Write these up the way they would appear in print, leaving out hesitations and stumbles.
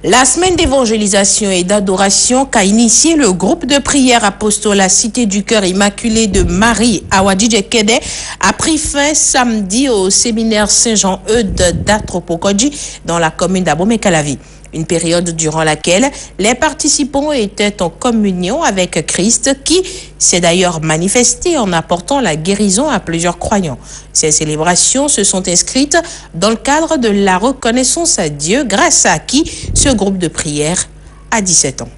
La semaine d'évangélisation et d'adoration qu'a initié le groupe de prière Apostolat Cité du Cœur Immaculé de Marie à Wadidjekede a pris fin samedi au séminaire Saint-Jean-Eudes d'Atropokodji dans la commune d'Abomey-Calavi. Une période durant laquelle les participants étaient en communion avec Christ qui s'est d'ailleurs manifesté en apportant la guérison à plusieurs croyants. Ces célébrations se sont inscrites dans le cadre de la reconnaissance à Dieu grâce à qui ce groupe de prière a 17 ans.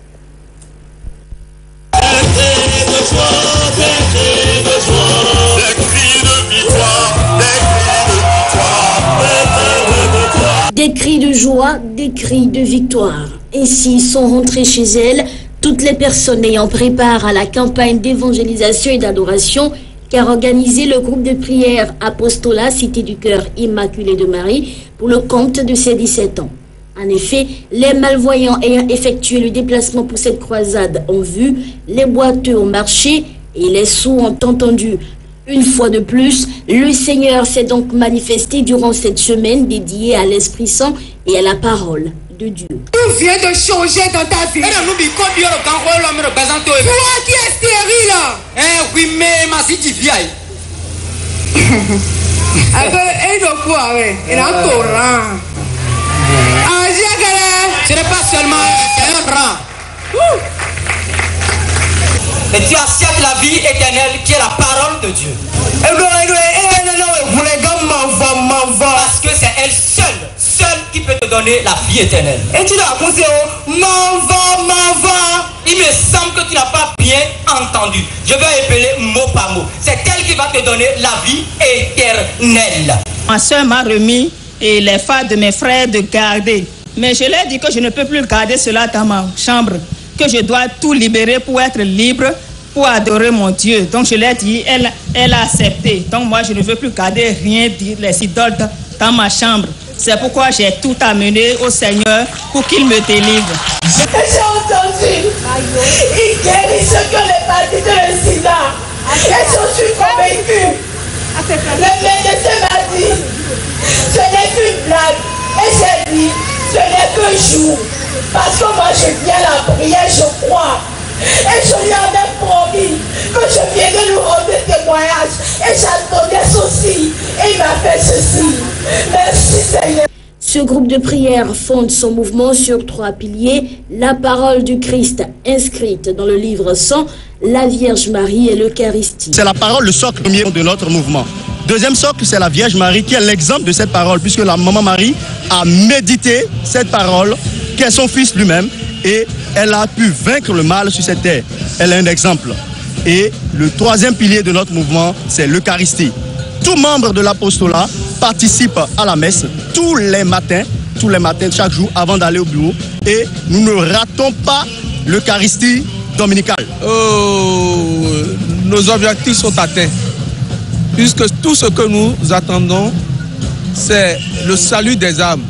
Des cris de joie, des cris de victoire. Ainsi sont rentrées chez elles toutes les personnes ayant pris part à la campagne d'évangélisation et d'adoration qu'a organisé le groupe de prière Apostolat Cité du Cœur Immaculé de Marie pour le compte de ses 17 ans. En effet, les malvoyants ayant effectué le déplacement pour cette croisade ont vu, les boiteux ont marché et les sourds ont entendu. Une fois de plus, le Seigneur s'est donc manifesté durant cette semaine dédiée à l'Esprit Saint et à la parole de Dieu. Tout vient de changer dans ta vie. Toi qui es stérile. Oui, mais ma si tu viens. Ce n'est pas seulement un rang. Et tu acceptes la vie éternelle qui est la parole de Dieu. Parce que c'est elle seule qui peut te donner la vie éternelle. Et tu l'as poussé au m'en va. Il me semble que tu n'as pas bien entendu. Je vais épeler mot par mot. C'est elle qui va te donner la vie éternelle. Ma soeur m'a remis et les phares de mes frères de garder. Mais je leur ai dit que je ne peux plus garder cela dans ma chambre. Que je dois tout libérer pour être libre, pour adorer mon Dieu. Donc je l'ai dit, elle a accepté. Donc moi je ne veux plus garder rien, les idoles dans ma chambre. C'est pourquoi j'ai tout amené au Seigneur pour qu'il me délivre. J'ai entendu, il guérit ce que les partis de le sida. Et je suis convaincue. Le médecin m'a dit, ce n'est qu'une blague. Et j'ai dit, ce n'est qu'un jour. Parce que moi je viens à la prière, je crois. Et je lui avais promis que je viendrais lui rendre témoignage. Et j'attendais ceci. Et il m'a fait ceci. Merci Seigneur. Ce groupe de prière fonde son mouvement sur 3 piliers. La parole du Christ inscrite dans le livre saint, la Vierge Marie et l'Eucharistie. C'est la parole, le socle premier de notre mouvement. Deuxième socle, c'est la Vierge Marie qui est l'exemple de cette parole, puisque la maman Marie a médité cette parole, qu'est son fils lui-même, et elle a pu vaincre le mal sur cette terre. Elle est un exemple. Et le troisième pilier de notre mouvement, c'est l'Eucharistie. Tout membre de l'apostolat participe à la messe tous les matins, chaque jour, avant d'aller au bureau. Et nous ne ratons pas l'Eucharistie dominicale. Nos objectifs sont atteints, puisque tout ce que nous attendons, c'est le salut des âmes.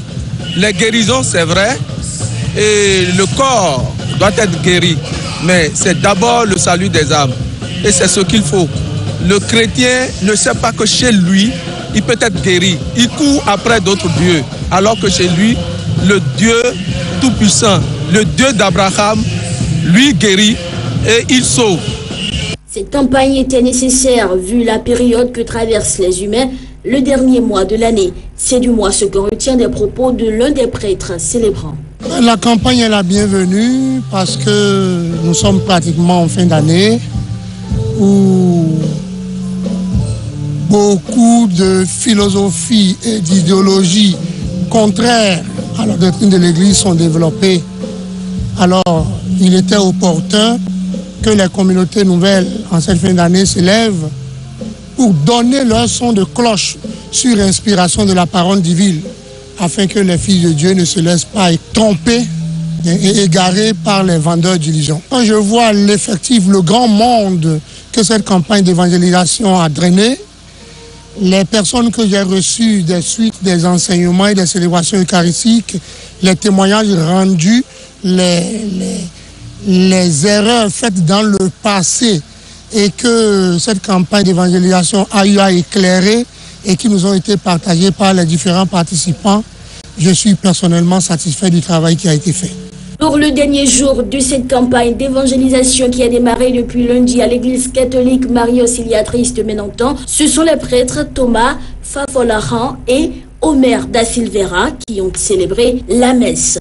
Les guérisons, c'est vrai, et le corps doit être guéri, mais c'est d'abord le salut des âmes. Et c'est ce qu'il faut. Le chrétien ne sait pas que chez lui, il peut être guéri. Il court après d'autres dieux, alors que chez lui, le Dieu Tout-Puissant, le Dieu d'Abraham, lui guérit et il sauve. Cette campagne était nécessaire vu la période que traversent les humains, le dernier mois de l'année. C'est du moins ce que retient des propos de l'un des prêtres célébrants. La campagne est la bienvenue parce que nous sommes pratiquement en fin d'année où beaucoup de philosophies et d'idéologies contraires à la doctrine de l'Église sont développées. Alors, il était opportun que les communautés nouvelles en cette fin d'année s'élèvent pour donner leur son de cloche sur inspiration de la parole divine, afin que les filles de Dieu ne se laissent pas tromper et égarer par les vendeurs d'illusions. Quand je vois l'effectif, le grand monde que cette campagne d'évangélisation a drainé, les personnes que j'ai reçues des suites des enseignements et des célébrations eucharistiques, les témoignages rendus, les erreurs faites dans le passé et que cette campagne d'évangélisation a eu à éclairer et qui nous ont été partagées par les différents participants, je suis personnellement satisfait du travail qui a été fait. Pour le dernier jour de cette campagne d'évangélisation qui a démarré depuis lundi à l'église catholique Marie Auxiliatrice de Menonton, ce sont les prêtres Thomas Fafolaran et Omer da Silveira qui ont célébré la messe.